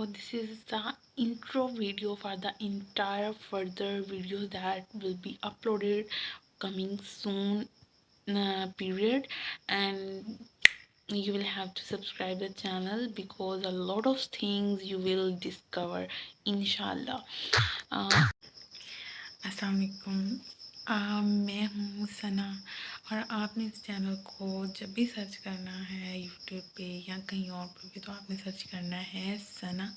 This is the intro video for the entire further videos that will be uploaded coming soon period, and you will have to subscribe the channel because a lot of things you will discover inshallah. अस्सलाम वालेकुम। मैं हूँ सना और आपने इस channel को जब भी सर्च करना है यूट्यूब पे या कहीं और पे भी तो आपने सर्च करना है सना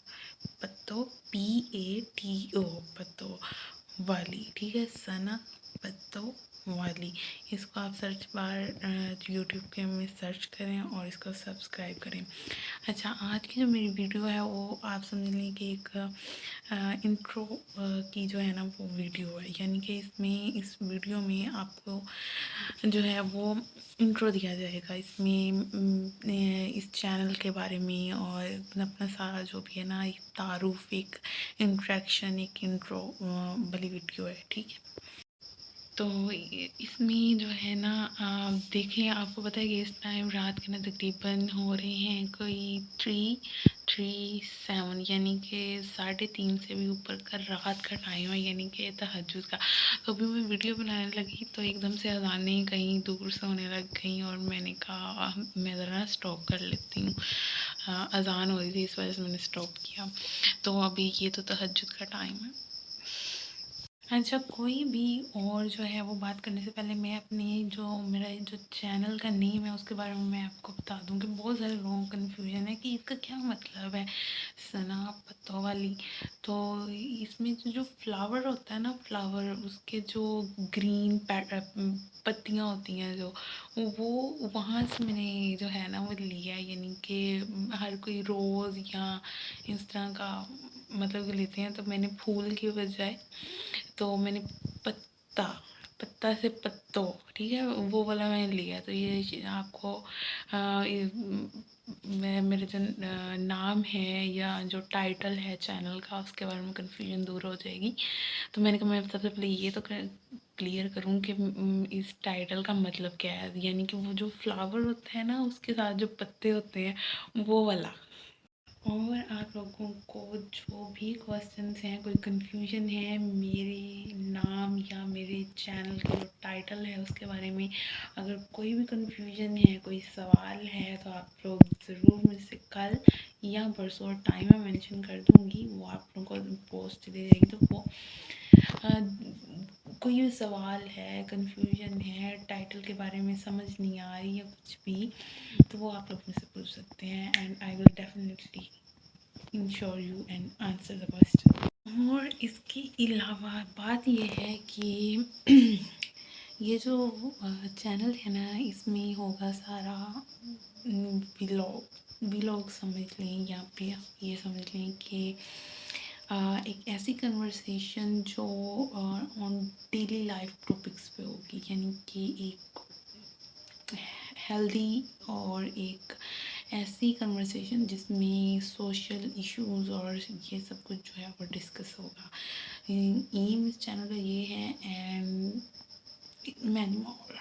पत्तो PATO पत्तो वाली, ठीक है, सना पत्तो वाली। इसको आप सर्च बार यूट्यूब के में सर्च करें और इसको सब्सक्राइब करें। अच्छा, आज की जो मेरी वीडियो है वो आप समझ लें कि एक इंट्रो की जो है ना वो वीडियो है, यानी कि इस वीडियो में आपको जो है वो इंट्रो दिया जाएगा। इसमें इस चैनल के बारे में और अपना सारा जो भी है ना, एक तारुफ, एक इंट्रैक्शन, एक इंट्रो वाली वीडियो है, ठीक है। तो इसमें जो है ना, आप देखें, आपको पता है कि इस टाइम रात के ना तकरीबन हो रहे हैं कोई 3:37, यानी कि 3:30 से भी ऊपर का रात का टाइम है, यानी कि तहज्जुद का। तो अभी मैं वीडियो बनाने लगी तो एकदम से अज़ानें कहीं दूर से होने लग गई और मैंने कहा मैं ज़रा ना स्टॉप कर लेती हूँ। अज़ान हो रही थी, इस वजह से मैंने स्टॉप किया। तो अभी ये तो तहज्जुद का टाइम है। अच्छा, कोई भी और जो है वो बात करने से पहले मैं अपनी मेरा जो चैनल का नेम है उसके बारे में मैं आपको बता दूं कि बहुत सारे लोगों को कन्फ्यूजन है कि इसका क्या मतलब है, सना पत्तों वाली। तो इसमें जो फ्लावर होता है ना, फ्लावर, उसके जो ग्रीन पत्तियाँ होती हैं जो, वो वहाँ से मैंने जो है ना वो लिया है, यानी कि हर कोई रोज़ या इस तरह का मतलब लेते हैं, तो मैंने फूल की बजाय तो मैंने पत्ता पत्ता से पत्तों, ठीक है, वो वाला मैंने लिया। तो ये आपको मैं मेरे जो नाम है या जो टाइटल है चैनल का उसके बारे में कन्फ्यूजन दूर हो जाएगी। तो मैंने कहा मैं सबसे पहले ये तो क्लियर करूँ कि इस टाइटल का मतलब क्या है, यानी कि वो जो फ्लावर होता है ना उसके साथ जो पत्ते होते हैं वो वाला। और आप लोगों को जो भी क्वेश्चंस हैं, कोई कन्फ्यूजन है मेरे नाम या मेरे चैनल के जो टाइटल है उसके बारे में, अगर कोई भी कन्फ्यूजन है, कोई सवाल है, तो आप लोग ज़रूर मुझसे कल या परसों टाइम में मेंशन कर दूँगी, वो आप लोगों को पोस्ट दे जाएगी। तो वो कोई भी सवाल है, कन्फ्यूजन है, टाइटल के बारे में समझ नहीं आ रही या कुछ भी, तो वो आप लोग मुझसे पूछ सकते हैं and I will definitely ensure you and answer the question। और इसके अलावा बात ये है कि ये जो चैनल है ना, इसमें होगा सारा व्लॉग समझ लें, या फिर ये समझ लें कि एक ऐसी कन्वर्सेशन जो ऑन डेली लाइफ टॉपिक्स पे होगी, यानी कि एक हेल्दी और एक ऐसी कन्वर्सेशन जिसमें सोशल इश्यूज और ये सब कुछ जो है वो डिस्कस होगा। एम इस चैनल का ये है and many more.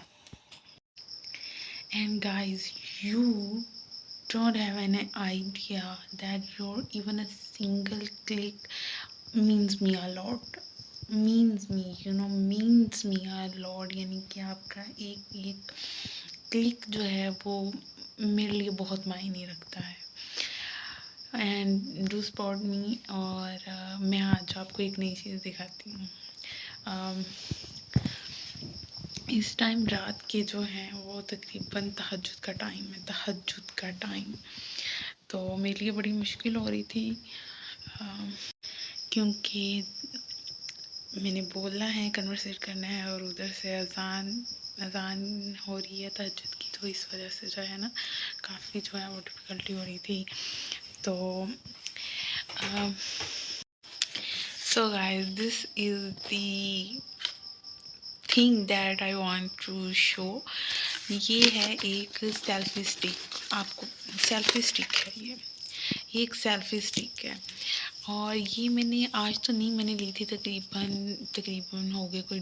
And guys, you don't have an idea that your even a single click means me a lot, means me, means me a lot, यानी कि आपका एक एक क्लिक जो है वो मेरे लिए बहुत मायने रखता है। And do support me. और मैं आज आपको एक नई चीज़ दिखाती हूँ। इस टाइम रात के जो हैं वो तकरीबन तहज्जुद का टाइम है, तहज्जुद का टाइम। तो मेरे लिए बड़ी मुश्किल हो रही थी क्योंकि मैंने बोलना है, कन्वर्सेट करना है और उधर से अज़ान हो रही है तहज्जुद की, तो इस वजह से जो है ना काफ़ी जो है वो डिफ़िकल्टी हो रही थी। तो so guys, this is the thing that I want to show। ये है एक सेल्फी स्टिक, आपको सेल्फी स्टिक है, ये एक सेल्फी स्टिक है। और ये मैंने आज तो नहीं, मैंने ली थी तकरीबन हो गए कोई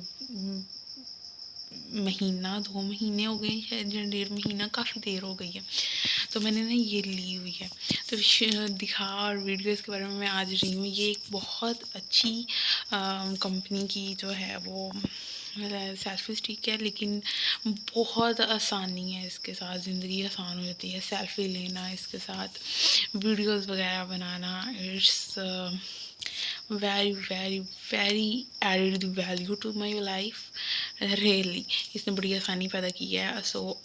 महीना 2 महीने हो गए शायद, या 1.5 महीना, काफ़ी देर हो गई है। तो मैंने ना ये ली हुई है, तो दिखा और वीडियो इसके बारे में मैं आज रही हूँ। ये एक बहुत अच्छी कंपनी की जो है वो सेल्फ़ी स्टिक है, लेकिन बहुत आसानी है इसके साथ, ज़िंदगी आसान हो जाती है। सेल्फ़ी लेना इसके साथ, वीडियोस वगैरह बनाना, it's very very very added the value to my life really. इसने बड़ी आसानी पैदा की है। So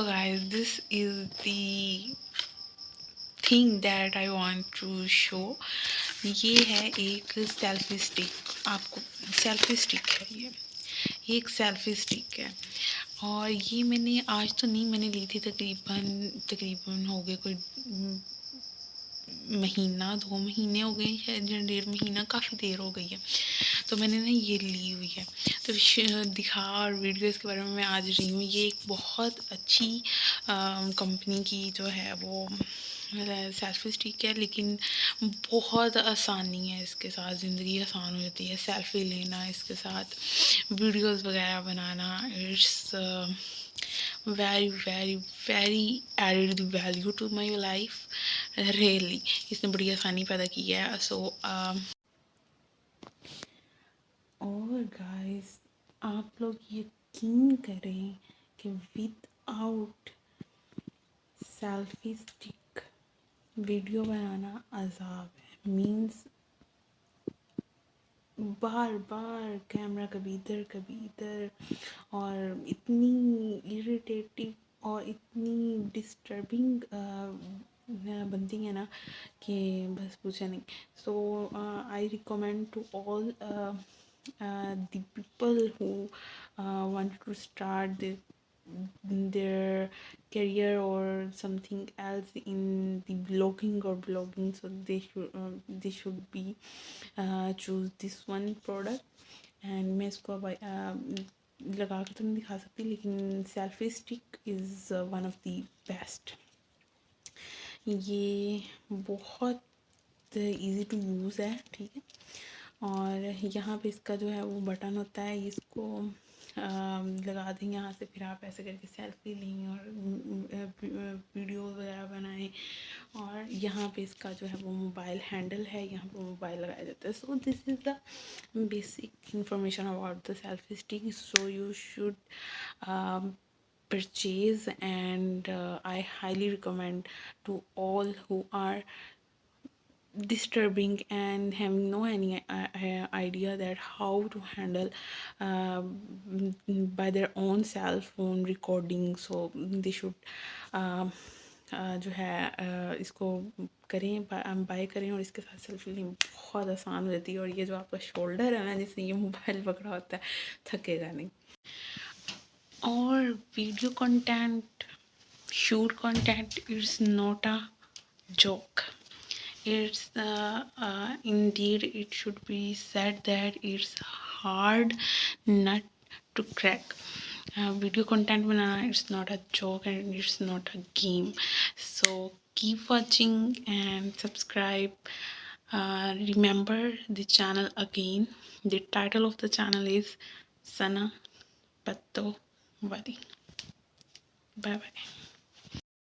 guys, this is the thing that I want to show. ये है एक सेल्फी स्टिक, आपको सेल्फी स्टिक है ये एक सेल्फी स्टिक है। और ये मैंने आज तो नहीं, मैंने ली थी तकरीबन हो गए कोई महीना 2 महीने हो गए शायद, या 1.5 महीना, काफ़ी देर हो गई है। तो मैंने ना ये ली हुई है, तो दिखा और वीडियो इसके बारे में मैं आज रही हूँ। ये एक बहुत अच्छी कंपनी की जो है वो सेल्फ़ी स्टिक है, लेकिन बहुत आसानी है इसके साथ, ज़िंदगी आसान हो जाती है। सेल्फ़ी लेना इसके साथ, वीडियोस वगैरह बनाना, it's very very very added the value to my life really. इसने बड़ी आसानी पैदा की है। और गाइस, आप लोग यकीन करें कि विदाउट सेल्फी स्टिक वीडियो बनाना अजाब है। मीन्स बार बार कैमरा कभी इधर कभी इधर, और इतनी इरिटेटिव और इतनी डिस्टर्बिंग बनती है ना कि बस पूछा नहीं। So I recommend to all the people who want to start their career or something else in the blogging, so they should be choose this one product. and मैं इसको लगा कर तो नहीं दिखा सकती, लेकिन selfie stick is one of the best. ये बहुत इजी टू यूज़ है, ठीक है। और यहाँ पे इसका जो है वो बटन होता है, इसको लगा दें यहाँ से, फिर आप ऐसे करके सेल्फी लें और वीडियोस वगैरह बनाएं। और यहाँ पे इसका जो है वो मोबाइल हैंडल है, यहाँ पे मोबाइल लगाया जाता है। So this is the basic information about the selfie stick. So you should purchase, and I highly recommend to all who are disturbing and having no any idea that how to handle by their own cell phone recording. So they should जो है इसको करें, bye करें, और इसके साथ selfie लें, बहुत आसान हो जाती है। और ये जो आपका शोल्डर है ना, जिसने ये मोबाइल पकड़ा होता है, थकेगा नहीं। और video content, shoot content is not a joke. It's indeed it should be said that it's hard nut to crack. Video content banana, it's not a joke and it's not a game. So keep watching and subscribe. Remember the channel again. The title of the channel is Sana Patto Wadi. Bye bye.